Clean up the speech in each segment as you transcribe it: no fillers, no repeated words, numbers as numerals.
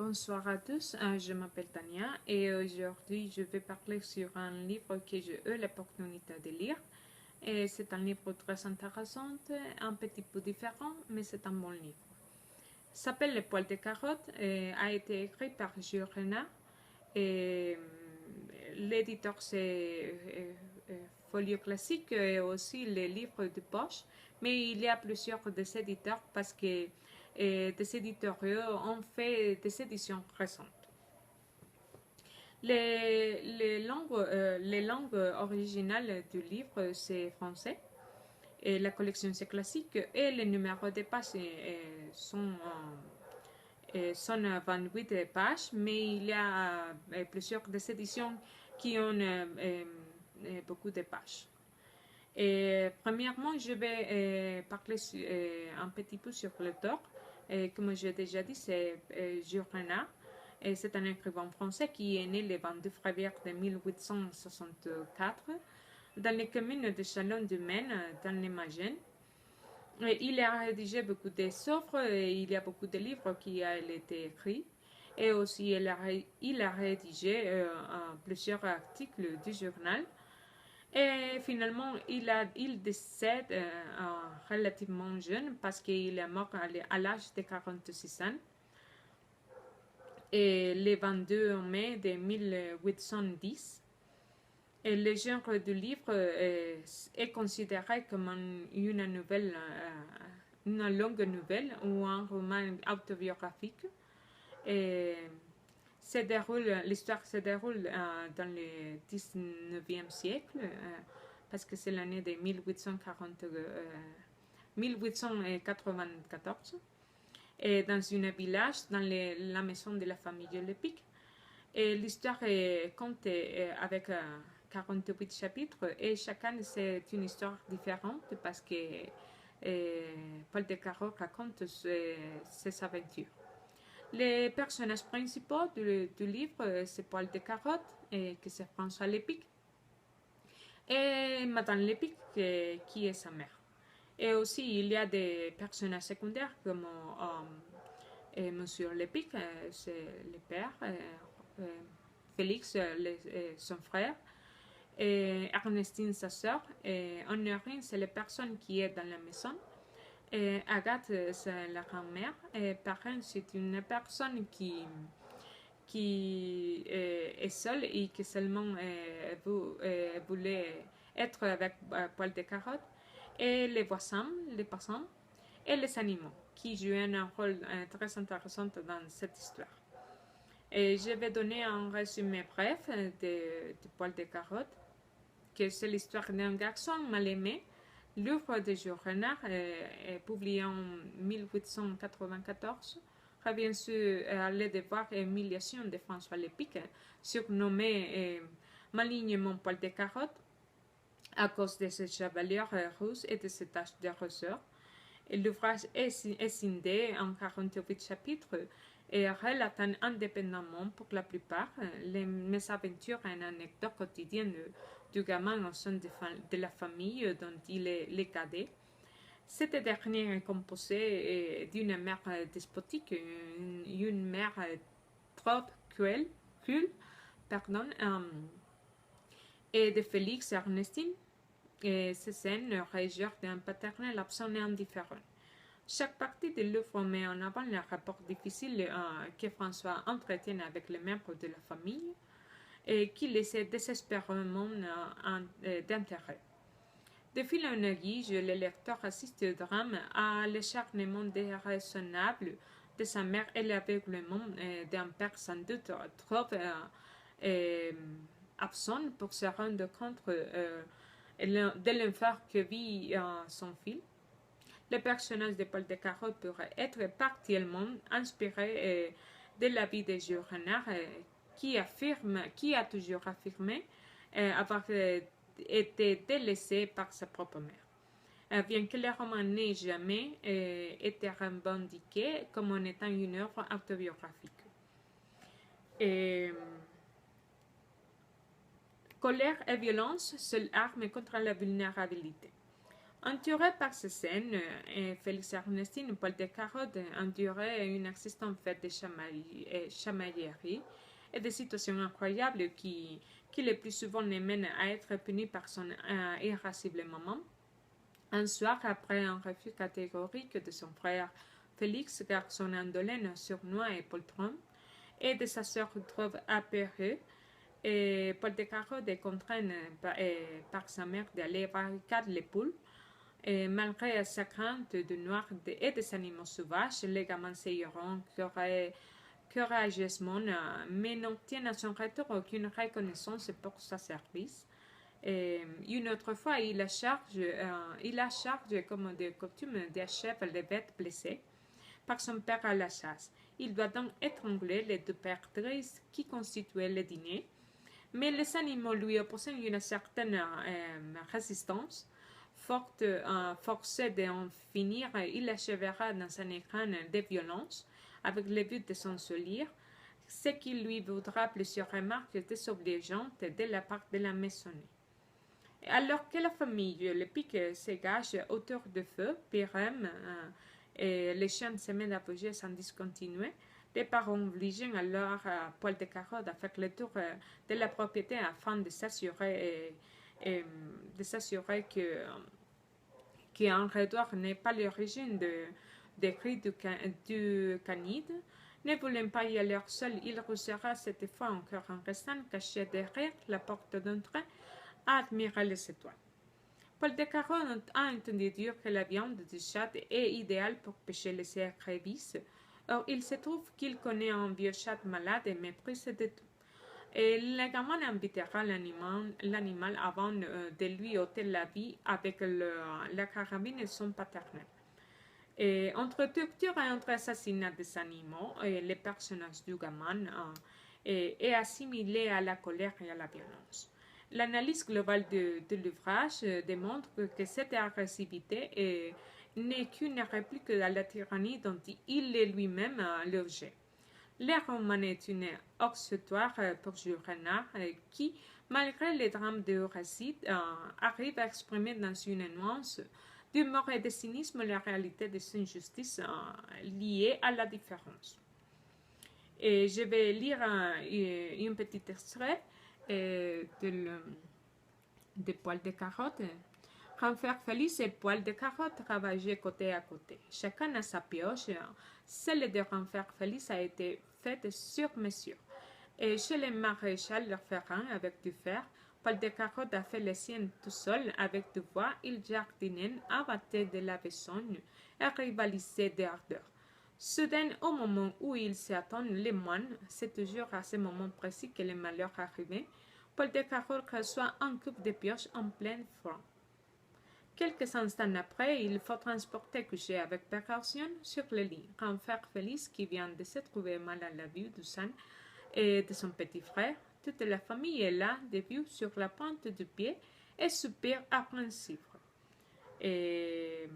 Bonsoir à tous, je m'appelle Tania et aujourd'hui je vais parler sur un livre que j'ai eu l'opportunité de lire. Et c'est un livre très intéressant, un petit peu différent, mais c'est un bon livre. Il s'appelle Le poil de carotte et a été écrit par Jules Renard. Et l'éditeur c'est Folio Classique et aussi les livres de poche, mais il y a plusieurs des éditeurs parce que des éditeurs ont fait des éditions récentes. Les langues originales du livre c'est français et la collection c'est classique et les numéros de pages sont 128 pages, mais il y a plusieurs des éditions qui ont beaucoup de pages. Et premièrement, je vais parler un petit peu sur l'auteur. Comme j'ai déjà dit, c'est Jules Renard. Et c'est un écrivain français qui est né le 22 février de 1864 dans les communes de Chalon-du-Maine, dans les Magennes. Il a rédigé beaucoup d'œuvres et il y a beaucoup de livres qui ont été écrits. Et aussi, il a rédigé plusieurs articles du journal. Et finalement, il décède relativement jeune parce qu'il est mort à l'âge de 46 ans. Et le 22 mai de 1810. Et le genre du livre est considéré comme une nouvelle, une longue nouvelle ou un roman autobiographique. L'histoire se déroule dans le 19e siècle, parce que c'est l'année de 1894, et dans un village, dans la maison de la famille Lepic. Et l'histoire est contée avec 48 chapitres, et chacun c'est une histoire différente parce que Paul Descartes raconte ses aventures. Les personnages principaux du livre, c'est Paul Descartes, que c'est François Lepic, et Madame Lepic, qui est sa mère. Et aussi, il y a des personnages secondaires comme Monsieur Lepic, c'est le père, Félix, son frère, et Ernestine, sa sœur, et Honorine, c'est la personne qui est dans la maison. Et Agathe, c'est la grand-mère. Et Perrin, c'est une personne qui est seule et qui seulement voulait être avec Paul Descartes. Et les passants et les animaux, qui jouent un rôle très intéressant dans cette histoire. Et je vais donner un résumé bref de Paul Descartes, que c'est l'histoire d'un garçon mal aimé. L'œuvre de Jules Renard est publié en 1894 revient sur les devoirs et humiliations de François Lepic, surnommé malignement Paul Descartes à cause de ses chevelures rousses et de ses taches de rousseur. L'ouvrage est scindé en 48 chapitres et relate indépendamment pour la plupart les mésaventures et anecdotes quotidiennes du gamin au sein de la famille dont il est le cadet. Cette dernière est composée d'une mère despotique, une mère trop cruelle, et de Félix et Ernestine. Et ces scènes réjouissent d'un paternel absent et indifférent. Chaque partie de l'œuvre met en avant le rapport difficile que François entretient avec les membres de la famille et qui laissait désespérément d'intérêt. De fil en aiguille, le lecteur assiste au drame, à l'acharnement déraisonnable de sa mère et l'aveuglement d'un père sans doute trop absent pour se rendre compte de l'enfer que vit son fils. Le personnage de Paul Descartes pourrait être partiellement inspiré de la vie de Jules Renard, qui a toujours affirmé avoir été délaissé par sa propre mère. Bien que le roman n'ait jamais été revendiqué comme en étant une œuvre autobiographique. Colère et violence, seule arme contre la vulnérabilité. Entouré par ces scènes, Félix Ernestine Paul Descartes endurait une existence faite de chamailleries et de situations incroyables qui le plus souvent les mènent à être puni par son irascible maman. Un soir, après un refus catégorique de son frère Félix, garçon indolent, sournois et poltron, et de sa sœur trouve apeureux, et Paul Descartes est contraint par sa mère d'aller barricader les poules. Et malgré sa crainte de noirs et des animaux sauvages, les gamins s'ayeront courageusement, mais n'obtiennent à son retour aucune reconnaissance pour sa service. Et une autre fois, il a charge comme de coutume, d'achever les bêtes blessées par son père à la chasse. Il doit donc étrangler les deux perdrix qui constituaient le dîner, mais les animaux lui opposaient une certaine résistance. Forcé d'en finir, il achèvera dans un écran de violence, avec le but de s'en solir, ce qui lui vaudra plusieurs remarques désobligeantes de la part de la maisonnée. Alors que la famille, le pic s'égage autour du feu, Pyrrhum et les chiens se mettent à bouger sans discontinuer, les parents obligent alors Paul Descartes à faire le tour de la propriété afin de s'assurer qu'un redouard n'est pas l'origine des cris du canide. Ne voulant pas y aller seul, il roussera cette fois encore en restant caché derrière la porte d'entrée à admirer les étoiles. Paul Descartes a entendu dire que la viande du chat est idéale pour pêcher les écrevisses. Or, il se trouve qu'il connaît un vieux chat malade et méprise de tout. Et le gamin invitera l'animal avant de lui ôter la vie avec la carabine de son paternel. Et entre torture et entre assassinat des animaux, les personnages du gamin est assimilé à la colère et à la violence. L'analyse globale de l'ouvrage démontre que cette agressivité n'est qu'une réplique à la tyrannie dont il est lui-même l'objet. Le roman est une exutoire pour Jules Renard qui, malgré les drames de récit, arrive à exprimer dans une nuance d'humour et de cynisme la réalité des injustices liées à la différence. Et je vais lire un petit extrait de Poil de carotte. Renfer Félix et Poil de carotte travaillaient côté à côté. Chacun a sa pioche. Celle de Renfer Félix a été faite sur mesure. Et chez le maréchal Ferrand avec du fer, Poil de carotte a fait les siennes tout seul avec du bois. Il jardinait, abattait de la besogne et rivalisait d'ardeur. Soudain, au moment où il s'attend, les moines, c'est toujours à ce moment précis que le malheur arrivait, Paul de Carotte reçoit un coup de pioche en plein front. Quelques instants après, il faut transporter couché avec précaution sur le lit Renfer Félix qui vient de se trouver mal à la vue du sang et de son petit frère. Toute la famille est là, debout sur la pointe du pied et soupire appréhensif. Et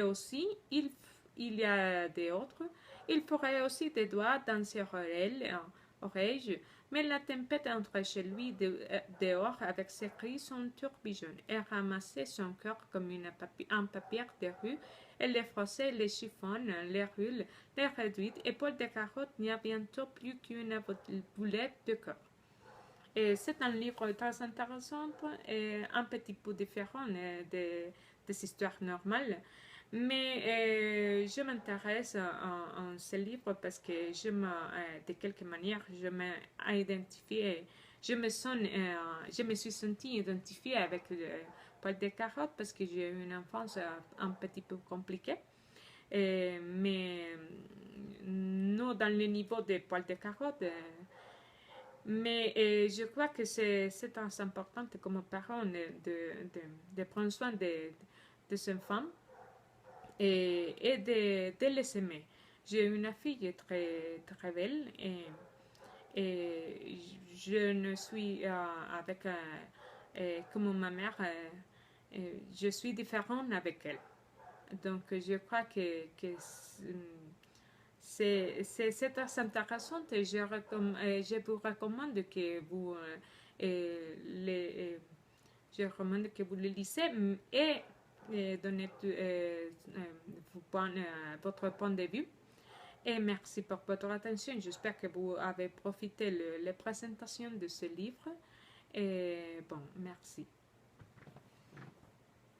aussi, il y a des autres. Il ferait aussi des doigts dans ses oreilles, mais la tempête entrait chez lui dehors avec ses cris, son tourbillon, et ramassait son cœur comme un papier de rue, et les froissait, les chiffonne, les roule, les réduit, et Paul de Carotte n'y a bientôt plus qu'une boulette de cœur. Et c'est un livre très intéressant et un petit peu différent des histoires normales. Mais je m'intéresse à ce livre parce que de quelque manière, je me suis sentie identifiée avec Paul de Carotte parce que j'ai eu une enfance un petit peu compliquée. Mais non dans le niveau de Paul de Carotte. Mais je crois que c'est très important comme parent de prendre soin de ses femmes et de les aimer. J'ai une fille très, très belle et je ne suis avec, comme ma mère, je suis différente avec elle. Donc je crois que c'est très intéressant et je vous recommande que vous Je recommande que vous le lisez et donnez votre point de vue. Et merci pour votre attention. J'espère que vous avez profité de la présentation de ce livre. Et bon, merci.